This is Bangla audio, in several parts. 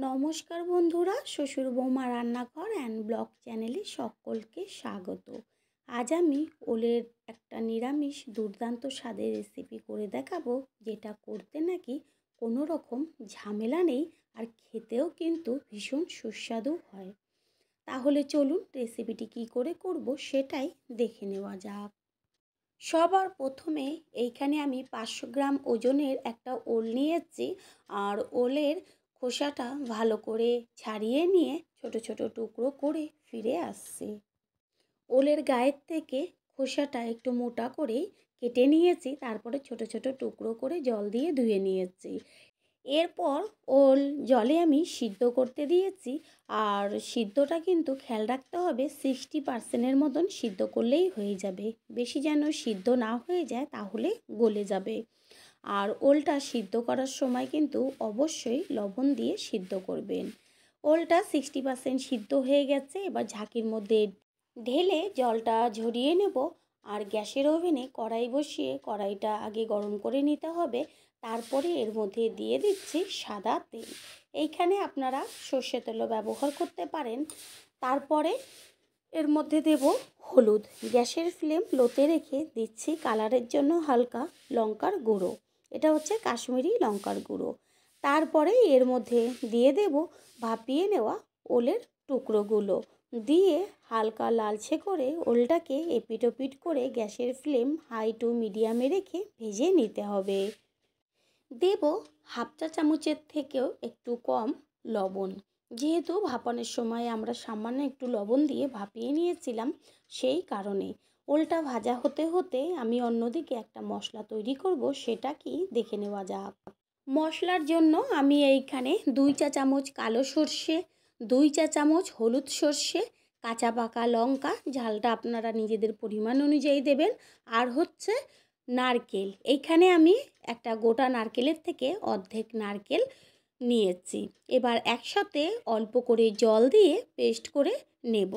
নমস্কার বন্ধুরা, শ্বশুর বৌমা রান্নাঘর অ্যান্ড ব্লগ চ্যানেলে সকলকে স্বাগত। আজ আমি ওলের একটা নিরামিষ দুর্দান্ত স্বাদের রেসিপি করে দেখাবো, যেটা করতে নাকি কোনো রকম ঝামেলা নেই আর খেতেও কিন্তু ভীষণ সুস্বাদু হয়। তাহলে চলুন রেসিপিটি কি করে করব সেটাই দেখে নেওয়া যাক। সবার প্রথমে এইখানে আমি 500 গ্রাম ওজনের একটা ওল নিয়েছি। আর ওলের খোসাটা ভালো করে ছাড়িয়ে নিয়ে ছোট ছোট টুকরো করে ফিরে আসছি। ওলের গায়ের থেকে খোসাটা একটু মোটা করে কেটে নিয়েছি, তারপরে ছোট ছোট টুকরো করে জল দিয়ে ধুয়ে নিয়েছি। এরপর ওল জলে আমি সিদ্ধ করতে দিয়েছি। আর সিদ্ধটা কিন্তু খেয়াল রাখতে হবে 60% মতন সিদ্ধ করলেই হয়ে যাবে, বেশি যেন সিদ্ধ না হয়ে যায়, তাহলে গলে যাবে। আর ওলটা সিদ্ধ করার সময় কিন্তু অবশ্যই লবণ দিয়ে সিদ্ধ করবেন। ওলটা 60% সিদ্ধ হয়ে গেছে, এবার ঝাঁকির মধ্যে ঢেলে জলটা ঝরিয়ে নেব। আর গ্যাসের ওভেনে কড়াই বসিয়ে কড়াইটা আগে গরম করে নিতে হবে। তারপরে এর মধ্যে দিয়ে দিচ্ছি সাদা তেল। এইখানে আপনারা সর্ষে তেলও ব্যবহার করতে পারেন। তারপরে এর মধ্যে দেব হলুদ। গ্যাসের ফ্লেম লোতে রেখে দিচ্ছি কালারের জন্য হালকা লঙ্কার গুঁড়ো, এটা হচ্ছে কাশ্মীরি লঙ্কার গুঁড়ো। তারপরে এর মধ্যে দিয়ে দেব ভাপিয়ে নেওয়া ওলের টুকরোগুলো, দিয়ে হালকা লালচে করে ওলটাকে এপিট ওপিট করে গ্যাসের ফ্লেম হাই টু মিডিয়ামে রেখে ভেজে নিতে হবে। দেব হাফ চা চামচের থেকেও একটু কম লবণ, যেহেতু ভাপানোর সময় আমরা সামান্য একটু লবণ দিয়ে ভাপিয়ে নিয়েছিলাম, সেই কারণে। ওলটা ভাজা হতে হতে আমি অন্যদিকে একটা মশলা তৈরি করব, সেটা কি দেখে নেওয়া যাক। মশলার জন্য আমি এইখানে 2 চা চামচ কালো সর্ষে, 2 চা চামচ হলুদ সর্ষে, কাঁচা পাকা লঙ্কা, ঝালটা আপনারা নিজেদের পরিমাণ অনুযায়ী দেবেন, আর হচ্ছে নারকেল। এইখানে আমি একটা গোটা নারকেলের থেকে অর্ধেক নারকেল নিয়েছি। এবার একসাথে অল্প করে জল দিয়ে পেস্ট করে নেব।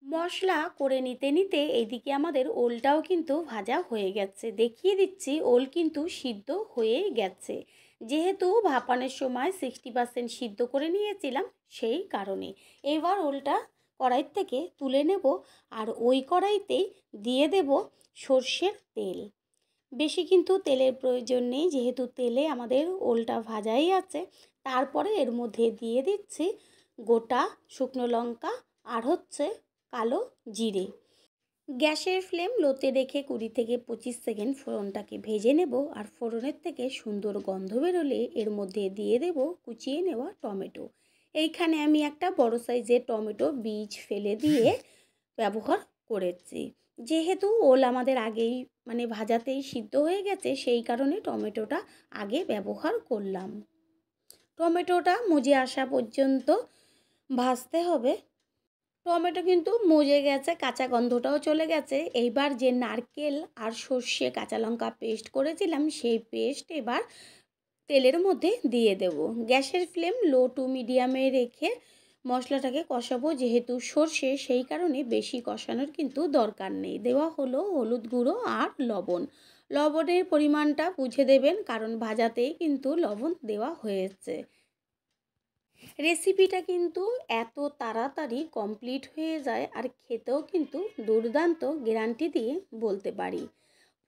মশলা করে নিতে নিতে এইদিকে আমাদের ওলটাও কিন্তু ভাজা হয়ে গেছে। দেখিয়ে দিচ্ছি ওল কিন্তু সিদ্ধ হয়ে গেছে, যেহেতু ভাপানোর সময় 60% সিদ্ধ করে নিয়েছিলাম, সেই কারণে। এবার ওলটা কড়াই থেকে তুলে নেব। আর ওই কড়াইতেই দিয়ে দেব সর্ষের তেল। বেশি কিন্তু তেলের প্রয়োজন নেই, যেহেতু তেলে আমাদের ওলটা ভাজাই আছে। তারপরে এর মধ্যে দিয়ে দিচ্ছি গোটা শুকনো লঙ্কা আর হচ্ছে কালো জিরে। গ্যাসের ফ্লেম লোতে রেখে 20 থেকে 25 সেকেন্ড ফোড়নটাকে ভেজে নেব। আর ফোড়নের থেকে সুন্দর গন্ধ বেরোলে এর মধ্যে দিয়ে দেব কুচিয়ে নেওয়া টমেটো। এইখানে আমি একটা বড় সাইজের টমেটো বীজ ফেলে দিয়ে ব্যবহার করেছি। যেহেতু ওল আমাদের আগেই ভাজাতেই সিদ্ধ হয়ে গেছে, সেই কারণে টমেটোটা আগে ব্যবহার করলাম। টমেটোটা মজে আসা পর্যন্ত ভাজতে হবে। টমেটো কিন্তু মজে গেছে, কাঁচা গন্ধটাও চলে গেছে। এইবার যে নারকেল আর সর্ষে কাঁচা লঙ্কা পেস্ট করেছিলাম, সেই পেস্ট এবার তেলের মধ্যে দিয়ে দেব। গ্যাসের ফ্লেম লো টু মিডিয়ামে রেখে মশলাটাকে কষাবো। যেহেতু সর্ষে, সেই কারণে বেশি কষানোর কিন্তু দরকার নেই। দেওয়া হলো হলুদ গুঁড়ো আর লবণ। লবণের পরিমাণটা বুঝে দেবেন, কারণ ভাজাতেই কিন্তু লবণ দেওয়া হয়েছে। রেসিপিটা কিন্তু এত তাড়াতাড়ি কমপ্লিট হয়ে যায়, আর খেতেও কিন্তু দুর্দান্ত, গ্যারান্টি দিয়ে বলতে পারি।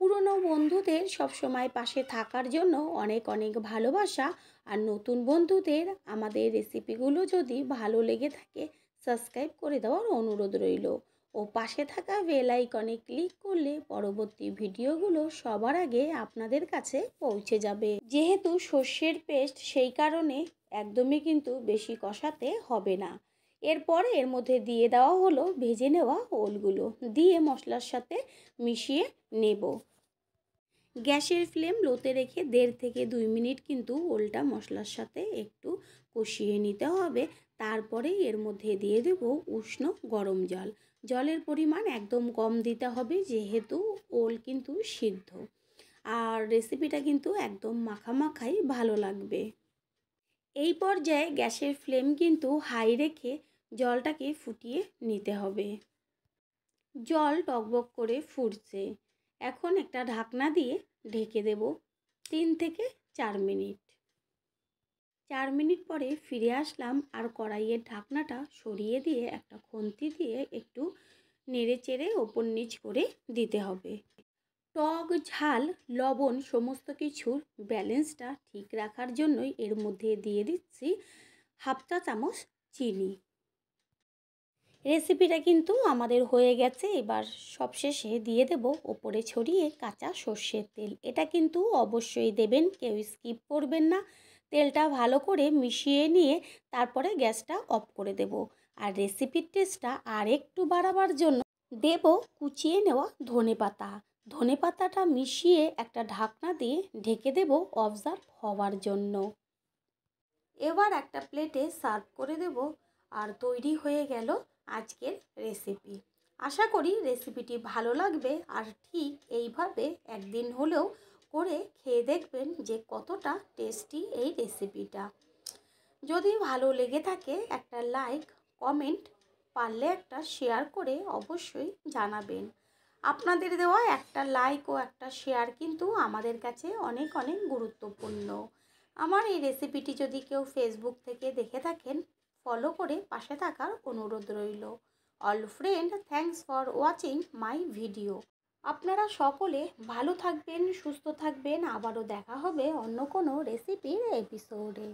পুরনো বন্ধুদের সবসময় পাশে থাকার জন্য অনেক অনেক ভালোবাসা। আর নতুন বন্ধুদের আমাদের রেসিপিগুলো যদি ভালো লেগে থাকে, সাবস্ক্রাইব করে দেওয়ার অনুরোধ রইল। ও পাশে থাকা বেল আইকনে ক্লিক করলে পরবর্তী ভিডিওগুলো সবার আগে আপনাদের কাছে পৌঁছে যাবে। যেহেতু সর্ষের পেস্ট, সেই কারণে একদমই কিন্তু বেশি কষাতে হবে না। এরপর এর মধ্যে দিয়ে দেওয়া হলো ভেজে নেওয়া ওলগুলো, দিয়ে মশলার সাথে মিশিয়ে নেব। গ্যাসের ফ্লেম লোতে রেখে 1.5 থেকে 2 মিনিট কিন্তু ওলটা মশলার সাথে একটু কষিয়ে নিতে হবে। তারপরে এর মধ্যে দিয়ে দেব উষ্ণ গরম জল। জলের পরিমাণ একদম কম দিতে হবে, যেহেতু ওল কিন্তু সিদ্ধ। আর রেসিপিটা কিন্তু একদম মাখামাখাই ভালো লাগবে। এই পর্যায়ে গ্যাসের ফ্লেম কিন্তু হাই রেখে জলটাকে ফুটিয়ে নিতে হবে। জল টকবক করে ফুটছে। এখন একটা ঢাকনা দিয়ে ঢেকে দেব 3 থেকে 4 মিনিট। 4 মিনিট পরে ফিরে আসলাম আর কড়াইয়ের ঢাকনাটা সরিয়ে দিয়ে একটা খুন্তি দিয়ে একটু নেড়ে চেড়ে ওপর নিচ করে দিতে হবে। টক ঝাল লবণ সমস্ত কিছুর ব্যালেন্সটা ঠিক রাখার জন্যই এর মধ্যে দিয়ে দিচ্ছি হাফ চা চামচ চিনি। রেসিপিটা কিন্তু আমাদের হয়ে গেছে। এবার সবশেষে দিয়ে দেব ওপরে ছড়িয়ে কাঁচা সর্ষের তেল। এটা কিন্তু অবশ্যই দেবেন, কেউ স্কিপ করবেন না। তেলটা ভালো করে মিশিয়ে নিয়ে তারপরে গ্যাসটা অফ করে দেব। আর রেসিপির টেস্টটা আর একটু বাড়াবার জন্য দেব কুচিয়ে নেওয়া ধনেপাতা। ধনেপাতাটা মিশিয়ে একটা ঢাকনা দিয়ে ঢেকে দেব অবজার্ভ হওয়ার জন্য। এবার একটা প্লেটে সার্ভ করে দেব আর তৈরি হয়ে গেল আজকের রেসিপি। আশা করি রেসিপিটি ভালো লাগবে আর ঠিক এইভাবে একদিন হলেও করে খেয়ে দেখবেন যে কতটা টেস্টি এই রেসিপিটা। যদি ভালো লেগে থাকে একটা লাইক, কমেন্ট, পারলে একটা শেয়ার করে অবশ্যই জানাবেন। আপনাদের দেওয়া একটা লাইক ও একটা শেয়ার কিন্তু আমাদের কাছে অনেক অনেক গুরুত্বপূর্ণ। আমার এই রেসিপিটি যদি কেউ ফেসবুক থেকে দেখে থাকেন, ফলো করে পাশে থাকার অনুরোধ রইল। All friend, thanks for watching my video. আপনারা সকলে ভালো থাকবেন, সুস্থ থাকবেন। আবারও দেখা হবে অন্য কোনো রেসিপির এপিসোডে।